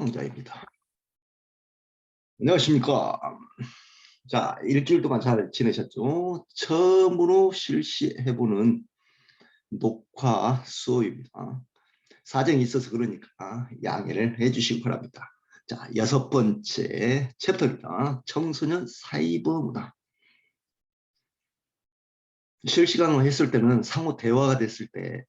시청자입니다. 안녕하십니까. 자, 일주일 동안 잘 지내셨죠? 처음으로 실시해보는 녹화 수업입니다. 사정이 있어서 그러니까 양해를 해주시기 바랍니다. 자, 6번째 챕터입니다. 청소년 사이버 문화. 실시간으로 했을 때는 상호 대화가 됐을 때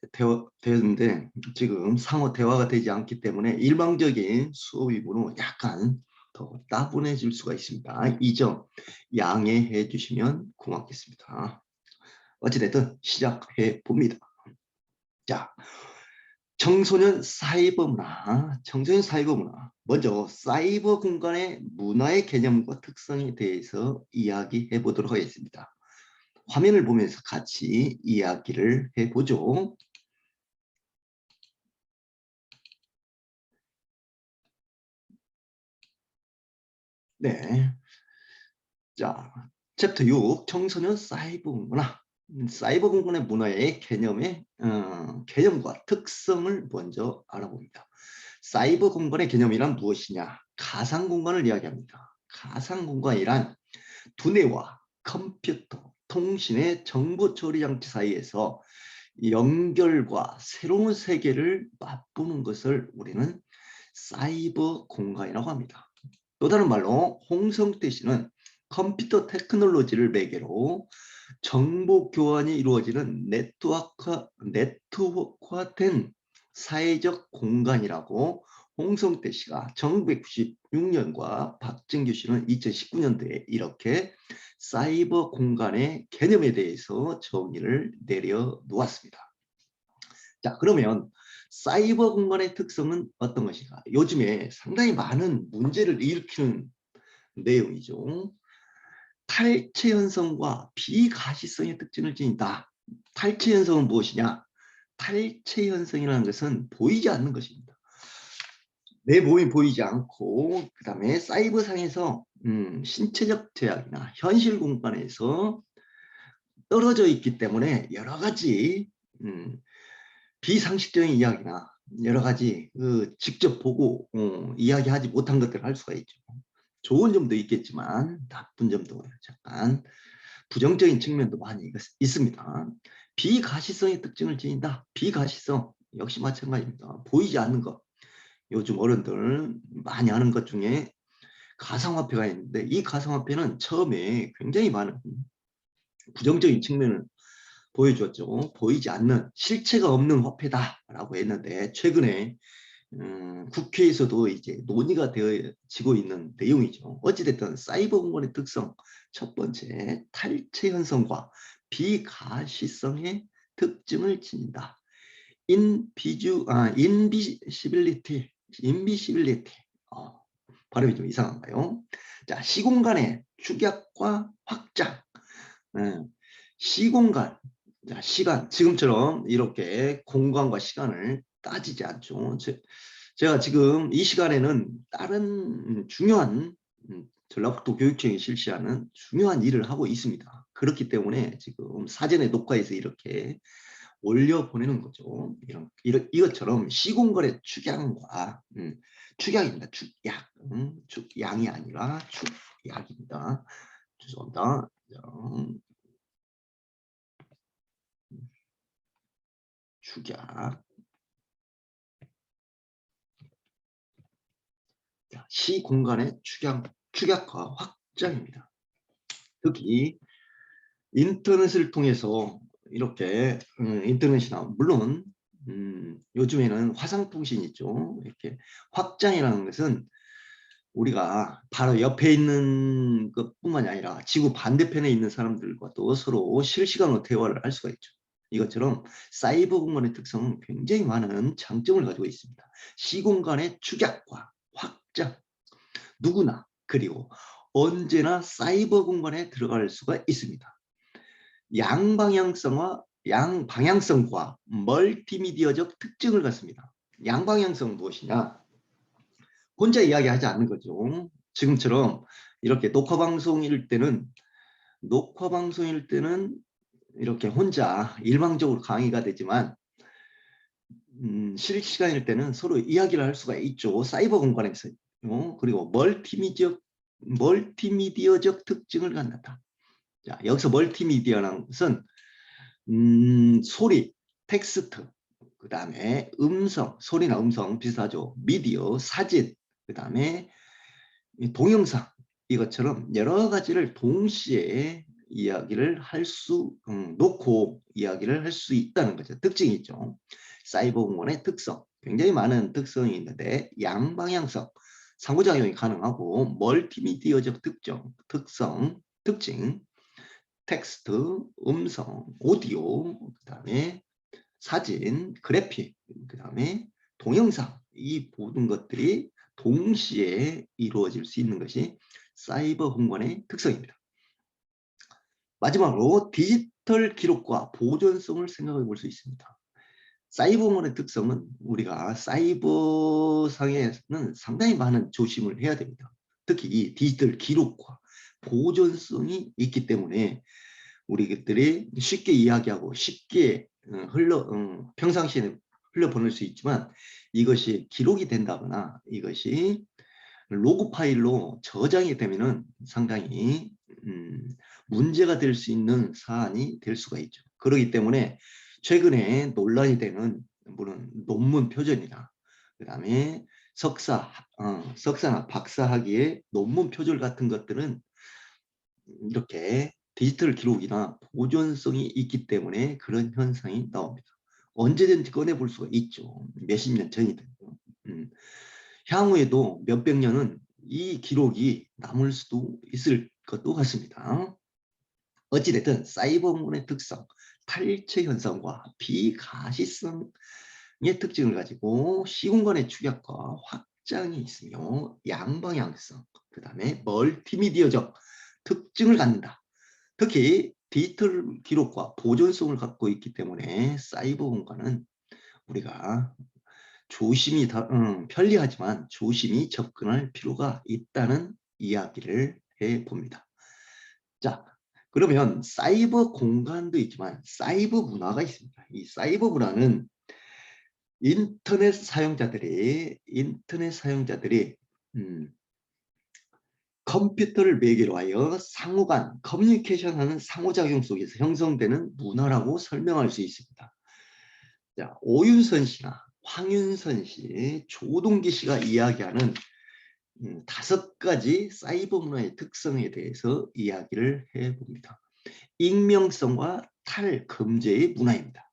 되는데 지금 상호 대화가 되지 않기 때문에 일방적인 수업이므로 약간 더 따분해질 수가 있습니다. 이 점 양해해 주시면 고맙겠습니다. 어찌됐든 시작해 봅니다. 자, 청소년 사이버 문화. 청소년 사이버 문화. 먼저 사이버 공간의 문화의 개념과 특성에 대해서 이야기해 보도록 하겠습니다. 화면을 보면서 같이 이야기를 해보죠. 네. 자, 챕터 6, 청소년 사이버 문화. 사이버 공간의 문화의 개념과 특성을 먼저 알아봅니다. 사이버 공간의 개념이란 무엇이냐? 가상 공간을 이야기합니다. 가상 공간이란 두뇌와 컴퓨터, 통신의 정보 처리 장치 사이에서 연결과 새로운 세계를 맛보는 것을 우리는 사이버 공간이라고 합니다. 또 다른 말로 홍성태 씨는 컴퓨터 테크놀로지를 매개로 정보 교환이 이루어지는 네트워크화된 사회적 공간이라고 홍성태 씨가 1996년과 박진규 씨는 2019년도에 이렇게 사이버 공간의 개념에 대해서 정의를 내려놓았습니다. 자, 그러면 사이버 공간의 특성은 어떤 것인가? 요즘에 상당히 많은 문제를 일으키는 내용이죠. 탈체 현상과 비가시성의 특징을 지닌다. 탈체 현상은 무엇이냐? 탈체 현상이라는 것은 보이지 않는 것입니다. 내 몸이 보이지 않고 그 다음에 사이버상에서 신체적 제약이나 현실 공간에서 떨어져 있기 때문에 여러 가지 비상식적인 이야기나 여러 가지 직접 보고 이야기하지 못한 것들을 할 수가 있죠. 좋은 점도 있겠지만 나쁜 점도 잠깐 부정적인 측면도 많이 있습니다. 비가시성의 특징을 지닌다. 비가시성 역시 마찬가지입니다. 보이지 않는 것. 요즘 어른들 많이 하는 것 중에 가상화폐가 있는데 이 가상화폐는 처음에 굉장히 많은 부정적인 측면을 보여줬죠. 보이지 않는 실체가 없는 화폐다라고 했는데 최근에 국회에서도 이제 논의가 되어지고 있는 내용이죠. 어찌됐든 사이버 공간의 특성 첫 번째 탈체 현상과 비가시성의 특징을 지닌다. 인비시빌리티. 발음이 좀 이상한가요? 자, 시공간의 축약과 확장. 시공간, 자, 시간, 지금처럼 이렇게 공간과 시간을 따지지 않죠. 제가 지금 이 시간에는 다른 중요한 전라북도 교육청이 실시하는 중요한 일을 하고 있습니다. 그렇기 때문에 지금 사전에 녹화해서 이렇게 올려보내는 거죠. 이것처럼 시공간의 축약과 축약입니다. 축약, 축양이 아니라 축약입니다. 죄송합니다. 축약. 시공간의 축약과 확장입니다. 특히 인터넷을 통해서 이렇게 인터넷이나 물론 요즘에는 화상통신 있죠. 이렇게 확장이라는 것은 우리가 바로 옆에 있는 것뿐만이 아니라 지구 반대편에 있는 사람들과도 서로 실시간으로 대화를 할 수가 있죠. 이것처럼 사이버 공간의 특성은 굉장히 많은 장점을 가지고 있습니다. 시공간의 축약과 확장, 누구나 그리고 언제나 사이버 공간에 들어갈 수가 있습니다. 양방향성과 멀티미디어적 특징을 갖습니다. 양방향성은 무엇이냐? 혼자 이야기하지 않는 거죠. 지금처럼 이렇게 녹화방송일 때는 이렇게 혼자 일방적으로 강의가 되지만 실시간일 때는 서로 이야기를 할 수가 있죠. 사이버 공간에서. 그리고 멀티미디어적 특징을 갖는다. 자, 여기서 멀티미디어라는 것은 소리, 텍스트, 그 다음에 음성, 소리나 음성 비슷하죠. 미디어, 사진, 그 다음에 동영상, 이것처럼 여러 가지를 동시에 이야기를 놓고 이야기를 할 수 있다는 거죠. 특징이 있죠. 사이버 공간의 특성, 굉장히 많은 특성이 있는데 양방향성, 상호작용이 가능하고 멀티미디어적 특징, 텍스트, 음성, 오디오, 그 다음에 사진, 그래픽, 그 다음에 동영상, 이 모든 것들이 동시에 이루어질 수 있는 것이 사이버 공간의 특성입니다. 마지막으로 디지털 기록과 보존성을 생각해 볼 수 있습니다. 사이버 공간의 특성은 우리가 사이버상에는 상당히 많은 조심을 해야 됩니다. 특히 이 디지털 기록과 보존성이 있기 때문에 우리들이 쉽게 이야기하고 쉽게 평상시에 흘려보낼 수 있지만 이것이 기록이 된다거나 이것이 로그 파일로 저장이 되면은 상당히 문제가 될 수 있는 사안이 될 수가 있죠. 그렇기 때문에 최근에 논란이 되는 물론 논문 표절이나 그 다음에 석사나 박사 학위의 논문 표절 같은 것들은 이렇게 디지털 기록이나 보존성이 있기 때문에 그런 현상이 나옵니다. 언제든지 꺼내볼 수가 있죠. 몇십 년 전이든. 향후에도 몇백 년은 이 기록이 남을 수도 있을 것도 같습니다. 어찌됐든 사이버문의 특성, 탈취 현상과 비가시성의 특징을 가지고 시공간의 축약과 확장이 있으며 양방향성, 그 다음에 멀티미디어적 특징을 갖는다. 특히 디지털 기록과 보존성을 갖고 있기 때문에 사이버 공간은 우리가 편리하지만 조심히 접근할 필요가 있다는 이야기를 해봅니다. 자, 그러면 사이버 공간도 있지만 사이버 문화가 있습니다. 이 사이버 문화는 인터넷 사용자들이 컴퓨터를 매개로 하여 상호간 커뮤니케이션하는 상호작용 속에서 형성되는 문화라고 설명할 수 있습니다. 자, 오윤선 씨나 황윤선 씨, 조동기 씨가 이야기하는 5가지 사이버 문화의 특성에 대해서 이야기를 해봅니다. 익명성과 탈금제의 문화입니다.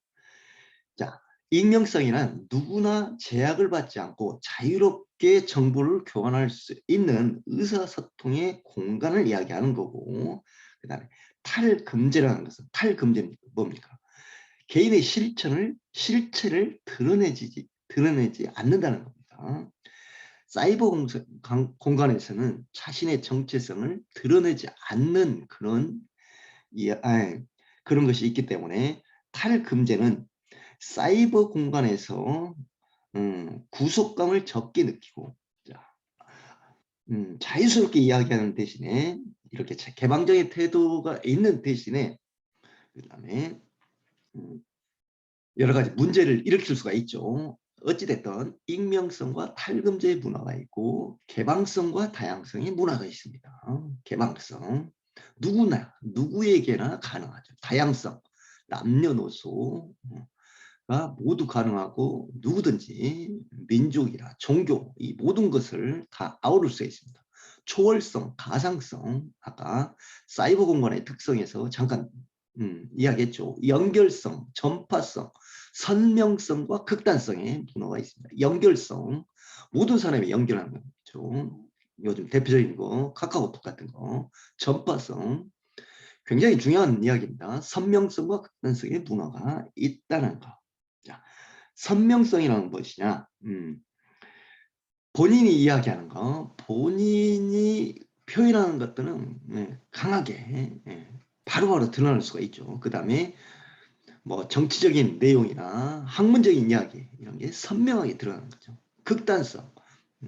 자, 익명성이란 누구나 제약을 받지 않고 자유롭게 정보를 교환할 수 있는 의사소통의 공간을 이야기하는 거고, 그 다음에 탈금제라는 것은 탈금제는 뭡니까? 개인의 실체를 드러내지 않는다는 겁니다. 사이버 공간에서는 자신의 정체성을 드러내지 않는 그런 것이 있기 때문에 탈금제는 사이버 공간에서 구속감을 적게 느끼고 자유스럽게 이야기하는 대신에 이렇게 개방적인 태도가 있는 대신에 그 다음에 여러 가지 문제를 일으킬 수가 있죠. 어찌됐든 익명성과 탈금제의 문화가 있고 개방성과 다양성의 문화가 있습니다. 개방성, 누구에게나 가능하죠. 다양성, 남녀노소가 모두 가능하고 누구든지 민족이나 종교 이 모든 것을 다 아우를 수 있습니다. 초월성, 가상성, 아까 사이버 공간의 특성에서 잠깐 이야기했죠. 연결성, 전파성, 선명성과 극단성의 문화가 있습니다. 연결성, 모든 사람이 연결하는 거죠. 요즘 대표적인 거 카카오톡 같은 거. 전파성, 굉장히 중요한 이야기입니다. 선명성과 극단성의 문화가 있다는 거. 자, 선명성이라는 것이냐? 본인이 이야기하는 거, 본인이 표현하는 것들은 강하게 바로바로 드러날 수가 있죠. 그 다음에 뭐 정치적인 내용이나 학문적인 이야기 이런 게 선명하게 드러나는 거죠. 극단성,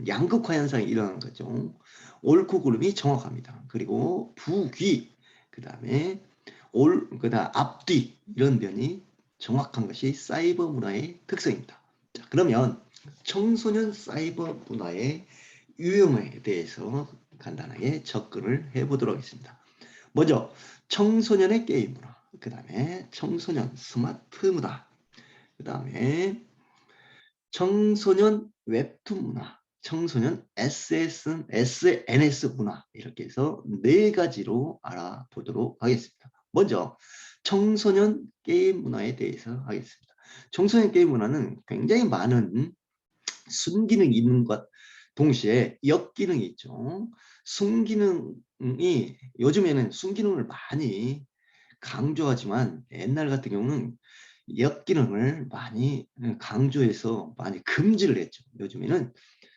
양극화 현상이 일어나는 거죠. 옳고 그름이 정확합니다. 그리고 부귀, 그다음 앞뒤 이런 면이 정확한 것이 사이버 문화의 특성입니다. 자, 그러면 청소년 사이버 문화의 유형에 대해서 간단하게 접근을 해보도록 하겠습니다. 먼저 청소년의 게임 문화, 그 다음에 청소년 스마트 문화, 그 다음에 청소년 웹툰 문화, 청소년 SNS 문화, 이렇게 해서 4가지로 알아보도록 하겠습니다. 먼저 청소년 게임 문화에 대해서 하겠습니다. 청소년 게임 문화는 굉장히 많은 순기능이 있는 것 동시에 역기능이 있죠. 순기능이 요즘에는 순기능을 많이 강조하지만 옛날 같은 경우는 역기능을 많이 강조해서 많이 금지를 했죠. 요즘에는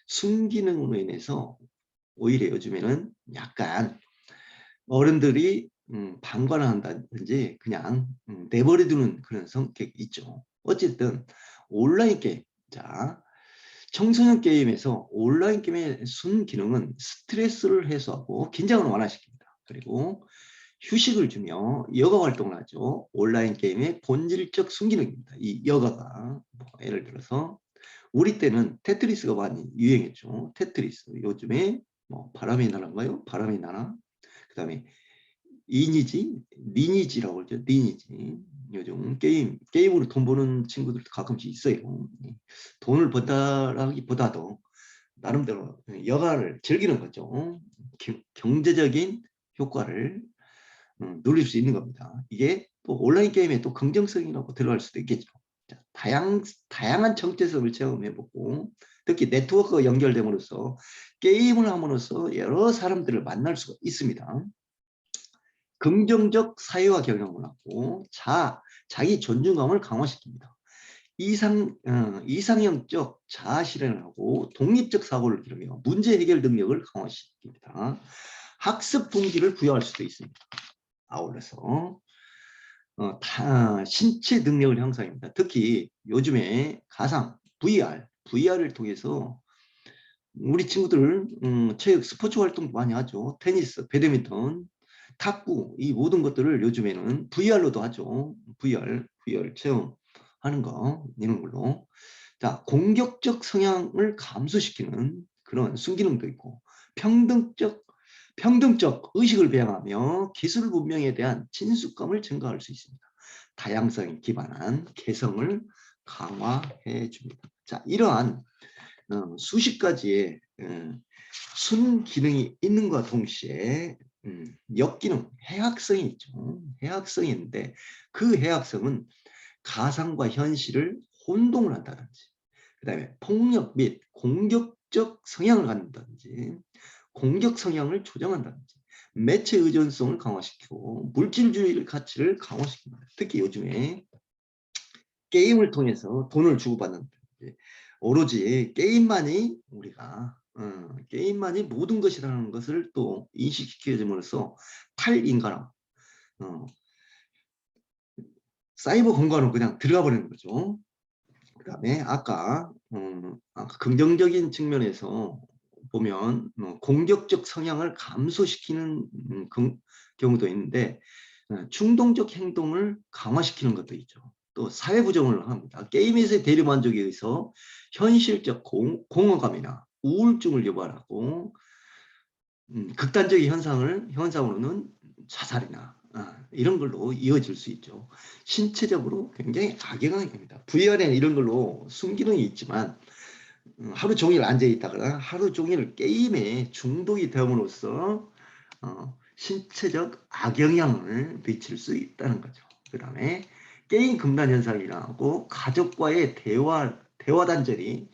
순기능으로 인해서 오히려 요즘에는 약간 어른들이 방관을 한다든지 그냥 내버려두는 그런 성격이 있죠. 어쨌든 온라인 게임, 자, 청소년 게임에서 온라인 게임의 순기능은 스트레스를 해소하고 긴장을 완화시킵니다. 그리고 휴식을 주며 여가 활동을 하죠. 온라인 게임의 본질적 순기능입니다. 이 여가가 뭐 예를 들어서 우리 때는 테트리스가 많이 유행했죠. 테트리스. 요즘에 뭐 바람이 나는가요? 바람이 나나? 그 다음에 리니지라고 그러죠. 리니지. 요즘 게임으로 돈 버는 친구들도 가끔씩 있어요. 돈을 번다라기보다도 나름대로 여가를 즐기는 거죠. 경제적인 효과를 누릴 수 있는 겁니다. 이게 또 온라인 게임에 또 긍정성이라고 들어갈 수도 있겠죠. 자, 다양한 정체성을 체험해보고 특히 네트워크가 연결됨으로써 게임을 함으로써 여러 사람들을 만날 수가 있습니다. 긍정적 사회화 경험을 하고 자기 존중감을 강화시킵니다. 이상형적 자아 실현을 하고 독립적 사고를 기르며 문제 해결 능력을 강화시킵니다. 학습 동기를 부여할 수도 있습니다. 아울러서 신체 능력을 향상합니다. 특히 요즘에 가상, VR을 통해서 우리 친구들 체육 스포츠 활동 많이 하죠. 테니스, 배드민턴, 탁구, 이 모든 것들을 요즘에는 VR로도 하죠. VR 체험하는 거 이런 걸로. 자, 공격적 성향을 감소시키는 그런 순기능도 있고 평등적 의식을 배양하며 기술 문명에 대한 친숙감을 증가할 수 있습니다. 다양성에 기반한 개성을 강화해 줍니다. 자, 이러한 수십 가지의 순기능이 있는과 동시에 역기능, 해학성이 있죠. 해학성이 있는데 그 해학성은 가상과 현실을 혼동을 한다든지 그 다음에 폭력 및 공격적 성향을 갖는다든지 공격 성향을 조정한다든지 매체 의존성을 강화시키고 물질주의 가치를 강화시킵니다. 특히 요즘에 게임을 통해서 돈을 주고받는 오로지 게임만이 우리가 게임만이 모든 것이라는 것을 또 인식시켜줌으로써 탈인간화 사이버 공간으로 그냥 들어가 버리는 거죠. 그 다음에 아까 긍정적인 측면에서 보면 공격적 성향을 감소시키는 경우도 있는데 충동적 행동을 강화시키는 것도 있죠. 또 사회 부정을 합니다. 게임에서의 대리만족에 의해서 현실적 공허감이나 우울증을 유발하고 극단적인 현상으로는 자살이나 이런 걸로 이어질 수 있죠. 신체적으로 굉장히 악영향입니다. VR에는 이런 걸로 순기능이 있지만 하루 종일 앉아 있다거나 하루 종일 게임에 중독이 됨으로써 신체적 악영향을 미칠 수 있다는 거죠. 그 다음에 게임 금단 현상이 일어나고 가족과의 대화 단절이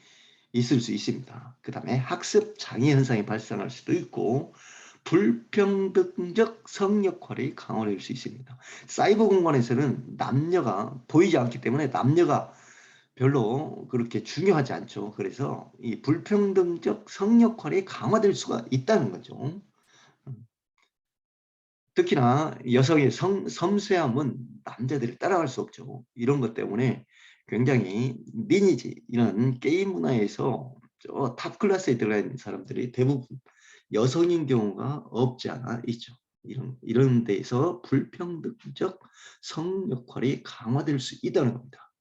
있을 수 있습니다. 그 다음에 학습 장애 현상이 발생할 수도 있고 불평등적 성역할이 강화될 수 있습니다. 사이버 공간에서는 남녀가 보이지 않기 때문에 남녀가 별로 그렇게 중요하지 않죠. 그래서 이 불평등적 성역할이 강화될 수가 있다는 거죠. 특히나 여성의 섬세함은 남자들이 따라갈 수 없죠. 이런 것 때문에 굉장히 리니지 이런 게임 문화에서 탑 클래스에 들어가 있는 사람들이 대부분 여성인 경우가 없지 않아 있죠. 이런 데에서 불평등적 성 역할이 강화될 수 있다는 겁니다.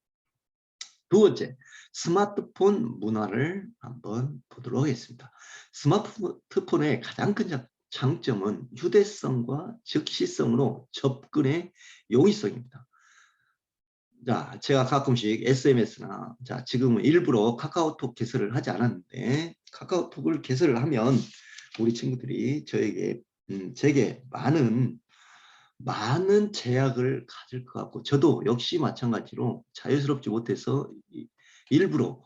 두 번째, 스마트폰 문화를 한번 보도록 하겠습니다. 스마트폰의 가장 큰 장점은 휴대성과 즉시성으로 접근의 용이성입니다. 자, 제가 가끔씩 SMS나, 자, 지금은 일부러 카카오톡 개설을 하지 않았는데, 카카오톡을 개설을 하면 우리 친구들이 제게 많은 제약을 가질 것 같고, 저도 역시 마찬가지로 자유스럽지 못해서 일부러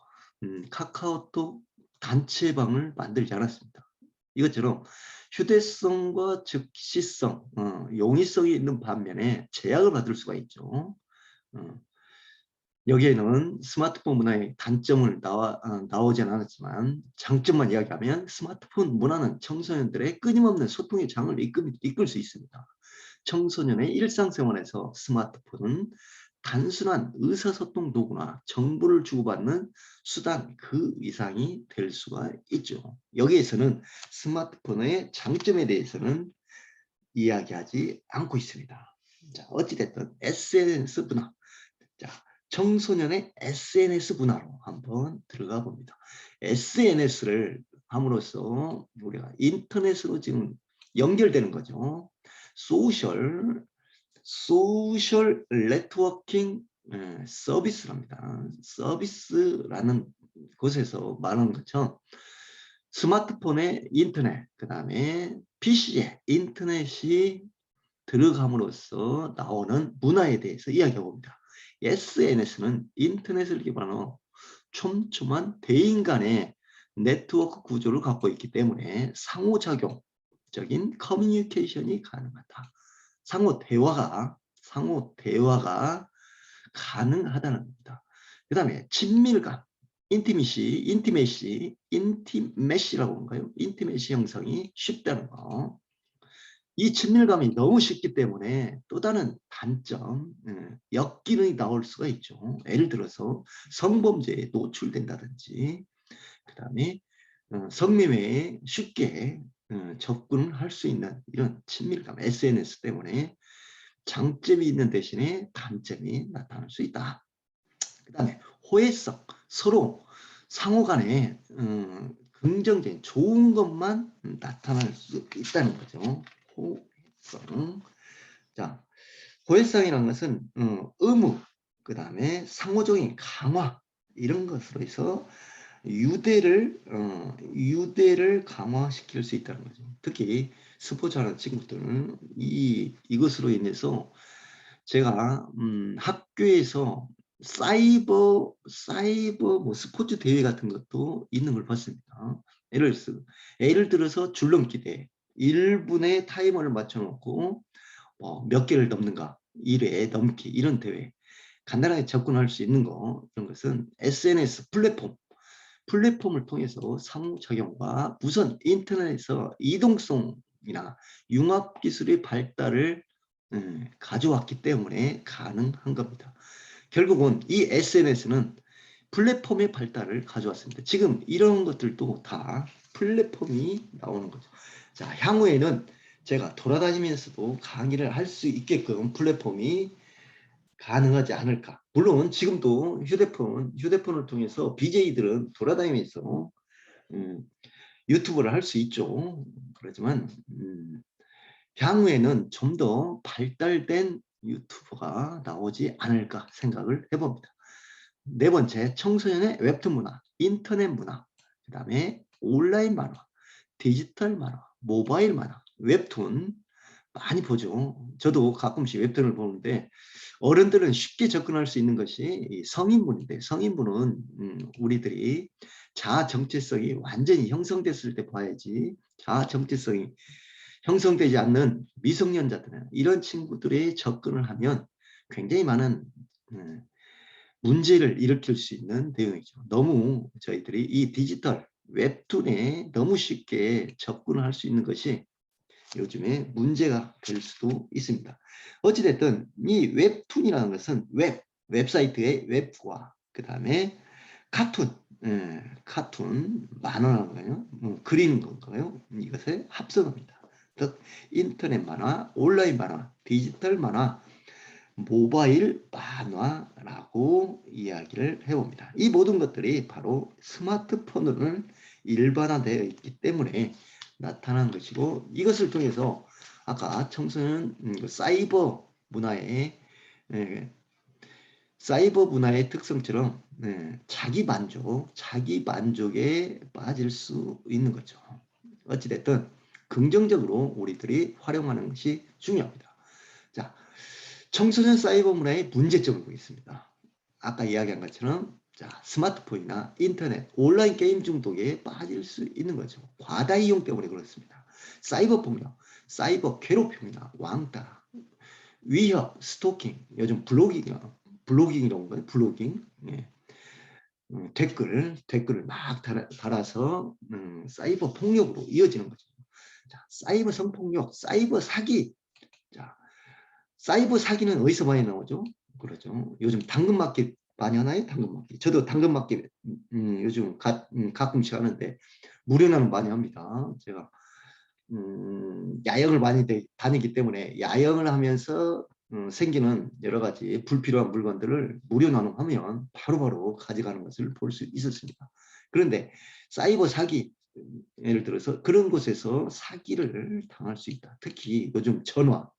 카카오톡 단체방을 만들지 않았습니다. 이것처럼 휴대성과 즉시성, 용이성이 있는 반면에 제약을 받을 수가 있죠. 여기에는 스마트폰 문화의 단점을 나오진 않았지만 장점만 이야기하면 스마트폰 문화는 청소년들의 끊임없는 소통의 장을 이끌 수 있습니다. 청소년의 일상생활에서 스마트폰은 단순한 의사소통 도구나 정보를 주고받는 수단 그 이상이 될 수가 있죠. 여기에서는 스마트폰의 장점에 대해서는 이야기하지 않고 있습니다. 자, 어찌됐든 SNS 문화. 자, 청소년의 SNS 문화로 한번 들어가 봅니다. SNS를 함으로써 우리가 인터넷으로 지금 연결되는 거죠. 소셜 네트워킹 서비스랍니다. 서비스라는 곳에서 말하는 것처럼 스마트폰에 인터넷, 그 다음에 PC에 인터넷이 들어감으로써 나오는 문화에 대해서 이야기해 봅니다. SNS는 인터넷을 기반으로 촘촘한 대인 간의 네트워크 구조를 갖고 있기 때문에 상호작용적인 커뮤니케이션이 가능하다. 상호 대화가 가능하다는 겁니다. 그 다음에 친밀감, 인티메시라고 한가요? 인티메시 형성이 쉽다는 거. 이 친밀감이 너무 쉽기 때문에 또 다른 단점, 역기능이 나올 수가 있죠. 예를 들어서 성범죄에 노출된다든지, 그 다음에 성매매에 쉽게 접근을 할 수 있는 이런 친밀감, SNS 때문에 장점이 있는 대신에 단점이 나타날 수 있다. 그 다음에 호혜성, 서로 상호 간에 긍정적인 좋은 것만 나타날 수 있다는 거죠. 호혜성. 자, 호혜성이라는 것은 의무, 그 다음에 상호적인 강화 이런 것으로 해서 유대를 강화시킬 수 있다는 거죠. 특히 스포츠하는 친구들은 이것으로 인해서 제가 학교에서 사이버 뭐 스포츠 대회 같은 것도 있는 걸 봤습니다. 예를 들어서 줄넘기 대회 1분의 타이머를 맞춰놓고 몇 개를 넘는가 1회 넘기 이런 대회 간단하게 접근할 수 있는 이런 것은 SNS 플랫폼을 통해서 상호작용과 우선 인터넷에서 이동성이나 융합기술의 발달을 가져왔기 때문에 가능한 겁니다. 결국은 이 SNS는 플랫폼의 발달을 가져왔습니다. 지금 이런 것들도 다 플랫폼이 나오는 거죠. 자, 향후에는 제가 돌아다니면서도 강의를 할 수 있게끔 플랫폼이 가능하지 않을까. 물론 지금도 휴대폰을 통해서 BJ들은 돌아다니면서 유튜브를 할 수 있죠. 그렇지만 향후에는 좀 더 발달된 유튜브가 나오지 않을까 생각을 해봅니다. 네 번째, 청소년의 웹툰 문화, 인터넷 문화, 그 다음에 온라인 만화, 디지털 만화, 모바일 만화, 웹툰 많이 보죠. 저도 가끔씩 웹툰을 보는데 어른들은 쉽게 접근할 수 있는 것이 성인분인데 성인분은 우리들이 자아 정체성이 완전히 형성됐을 때 봐야지 자아 정체성이 형성되지 않는 미성년자들은 이런 친구들의 접근을 하면 굉장히 많은 문제를 일으킬 수 있는 내용이죠. 너무 저희들이 이 디지털 웹툰에 너무 쉽게 접근을 할 수 있는 것이 요즘에 문제가 될 수도 있습니다. 어찌됐든 이 웹툰이라는 것은 웹사이트의 웹과 그 다음에 카툰 만화라는 거예요. 그리는 건가요? 이것을 합성합니다. 즉 인터넷 만화, 온라인 만화, 디지털 만화, 모바일 만화라고 이야기를 해봅니다. 이 모든 것들이 바로 스마트폰을 일반화되어 있기 때문에 나타난 것이고, 이것을 통해서 아까 청소년 사이버 문화의 예, 사이버 문화의 특성처럼 자기 만족에 빠질 수 있는 거죠. 어찌됐든 긍정적으로 우리들이 활용하는 것이 중요합니다. 자, 청소년 사이버 문화의 문제점을 보겠습니다. 아까 이야기한 것처럼 자, 스마트폰이나 인터넷, 온라인 게임 중독에 빠질 수 있는 거죠. 과다 이용 때문에 그렇습니다. 사이버 폭력, 사이버 괴롭힘이나 왕따, 위협, 스토킹, 요즘 블로깅이라고 하는 블로깅, 예. 댓글을 막 달아서 사이버 폭력으로 이어지는 거죠. 자, 사이버 성폭력, 사이버 사기. 자, 사이버 사기는 어디서 많이 나오죠? 그러죠. 요즘 당근마켓 많이 하나요? 당근마켓. 저도 당근마켓 요즘 가끔씩 하는데 무료나는 많이 합니다. 제가 야영을 많이 다니기 때문에 야영을 하면서 생기는 여러 가지 불필요한 물건들을 무료 나눔하면 바로바로 가져가는 것을 볼 수 있었습니다. 그런데 사이버 사기, 예를 들어서 그런 곳에서 사기를 당할 수 있다. 특히 요즘 전화,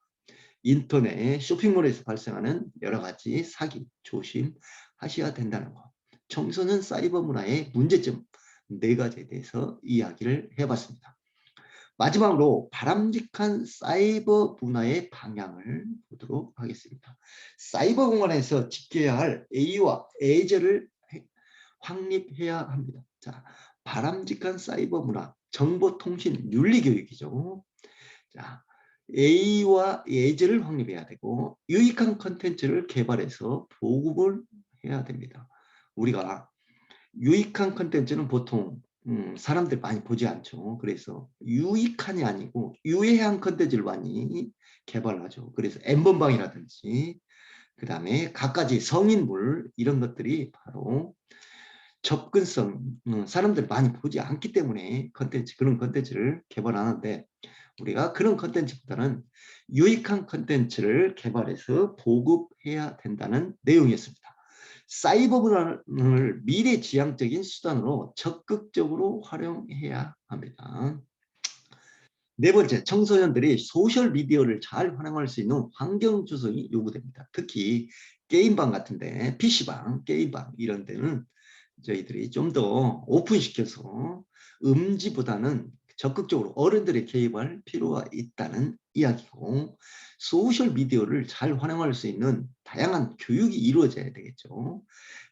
인터넷, 쇼핑몰에서 발생하는 여러 가지 사기 조심하셔야 된다는 것. 청소년 사이버 문화의 문제점 4가지에 대해서 이야기를 해봤습니다. 마지막으로 바람직한 사이버 문화의 방향을 보도록 하겠습니다. 사이버 공간에서 지켜야 할 예의와 예절을 확립해야 합니다. 자, 바람직한 사이버 문화, 정보통신 윤리 교육이죠. 자, 예의와 예절을 확립해야 되고 유익한 컨텐츠를 개발해서 보급을 해야 됩니다. 우리가 유익한 컨텐츠는 보통 사람들 많이 보지 않죠. 그래서 유익한이 아니고 유해한 컨텐츠를 많이 개발하죠. 그래서 N번방이라든지 그 다음에 갖가지 성인물 이런 것들이 바로 접근성, 사람들이 많이 보지 않기 때문에 그런 컨텐츠를 개발하는데, 우리가 그런 컨텐츠보다는 유익한 컨텐츠를 개발해서 보급해야 된다는 내용이었습니다. 사이버 문화를 미래지향적인 수단으로 적극적으로 활용해야 합니다. 4번째, 청소년들이 소셜미디어를 잘 활용할 수 있는 환경 조성이 요구됩니다. 특히 게임방 같은데, PC방, 게임방 이런 데는 저희들이 좀 더 오픈시켜서 음지보다는 적극적으로 어른들의 개입할 필요가 있다는 이야기고, 소셜미디어를 잘 활용할 수 있는 다양한 교육이 이루어져야 되겠죠.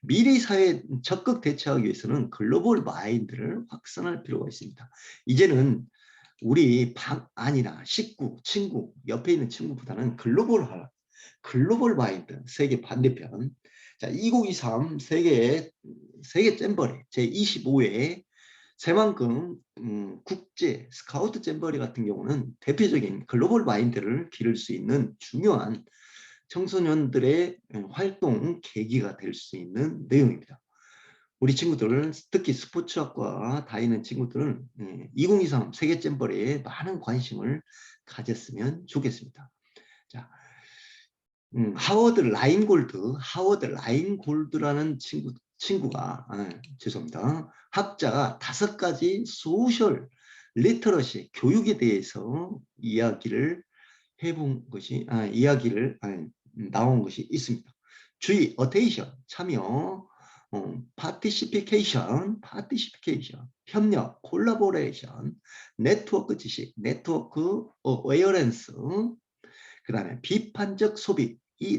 미래 사회에 적극 대처하기 위해서는 글로벌 마인드를 확산할 필요가 있습니다. 이제는 우리 방 안이나 식구, 친구, 옆에 있는 친구보다는 글로벌 마인드, 세계 반대편. 자, 2023 세계 잼버리 제25회 새만금 국제 스카우트 잼버리 같은 경우는 대표적인 글로벌 마인드를 기를 수 있는 중요한 청소년들의 활동 계기가 될 수 있는 내용입니다. 우리 친구들, 특히 스포츠학과 다니는 친구들은 2023 세계 잼버리에 많은 관심을 가졌으면 좋겠습니다. 자, 하워드 라인골드라는 친구가, 죄송합니다. 학자가 5가지 소셜 리터러시 교육에 대해서 나온 것이 있습니다. 주의, 어테이션, 참여, 파티시피케이션, 협력, 콜라보레이션, 네트워크 지식, 네트워크 어웨어런스, 그 다음에 비판적 소비, 이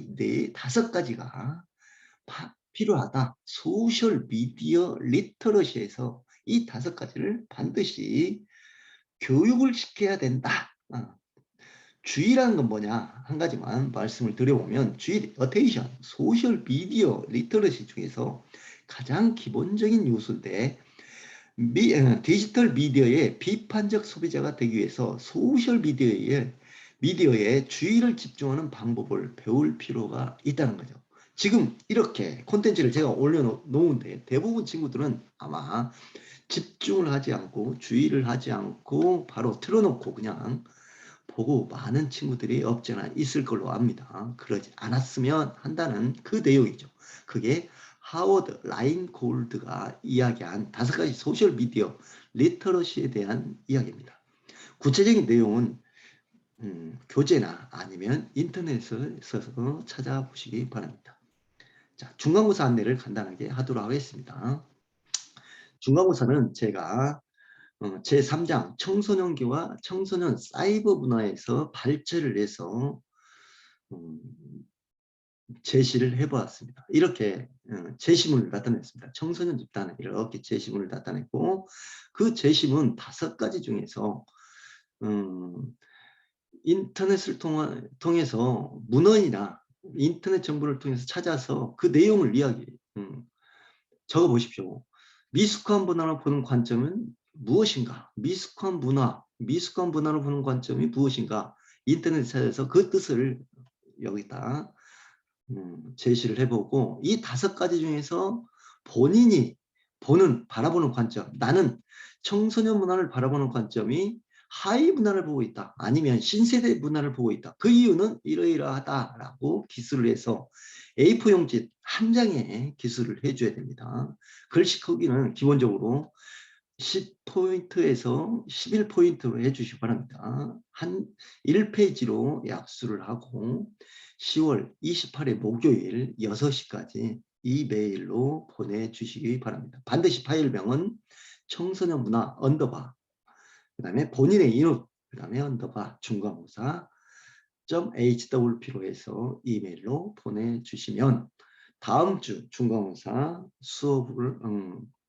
5가지가 필요하다. 소셜 미디어 리터러시에서 이 5가지를 반드시 교육을 시켜야 된다. 주의라는 건 뭐냐? 한 가지만 말씀을 드려보면, 주의, 어테이션, 소셜 미디어 리터러시 중에서 가장 기본적인 요소인데, 디지털 미디어의 비판적 소비자가 되기 위해서 소셜 미디어에 주의를 집중하는 방법을 배울 필요가 있다는 거죠. 지금 이렇게 콘텐츠를 제가 올려놓은데 대부분 친구들은 아마 집중을 하지 않고 주의를 하지 않고 바로 틀어놓고 그냥 보고 많은 친구들이 없지 않아 있을 걸로 압니다. 그러지 않았으면 한다는 그 내용이죠. 그게 하워드 라인골드가 이야기한 5가지 소셜미디어 리터러시에 대한 이야기입니다. 구체적인 내용은 교재나 아니면 인터넷에서 찾아보시기 바랍니다. 자, 중간고사 안내를 간단하게 하도록 하겠습니다. 중간고사는 제가 제3장 청소년기와 청소년 사이버 문화에서 발제를 해서 제시를 해보았습니다. 이렇게 제시문을 나타냈습니다. 청소년 집단은 이렇게 제시문을 나타냈고 그 제시문 5가지 중에서 인터넷을 통해서 문헌이나 인터넷 정보를 통해서 찾아서 그 내용을 적어 보십시오. 미숙한 문화를 보는 관점은 무엇인가? 미숙한 문화를 보는 관점이 무엇인가? 인터넷에 찾아서 그 뜻을 여기다 제시를 해보고 이 5가지 중에서 본인이 바라보는 관점, 나는 청소년 문화를 바라보는 관점이 하위 문화를 보고 있다. 아니면 신세대 문화를 보고 있다. 그 이유는 이러이러하다라고 기술을 해서 A4 용지 한 장에 기술을 해줘야 됩니다. 글씨 크기는 기본적으로 10포인트에서 11포인트로 해주시기 바랍니다. 한 1페이지로 약수를 하고 10월 28일 목요일 6시까지 이 메일로 보내주시기 바랍니다. 반드시 파일명은 청소년 문화 언더바 그 다음에 본인의 이름 그 다음에 언더바 중간고사 .hwp로 해서 이메일로 보내주시면 다음 주 중간고사 수업을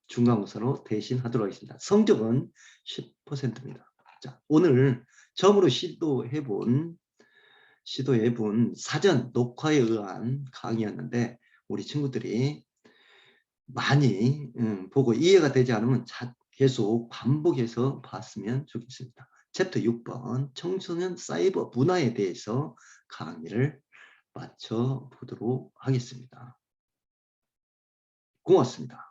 중간고사로 대신 하도록 하겠습니다. 성적은 10%입니다. 자, 오늘 처음으로 시도해본 사전 녹화에 의한 강의였는데 우리 친구들이 많이 보고 이해가 되지 않으면 계속 반복해서 봤으면 좋겠습니다. 챕터 6번 청소년 사이버 문화에 대해서 강의를 마쳐보도록 하겠습니다. 고맙습니다.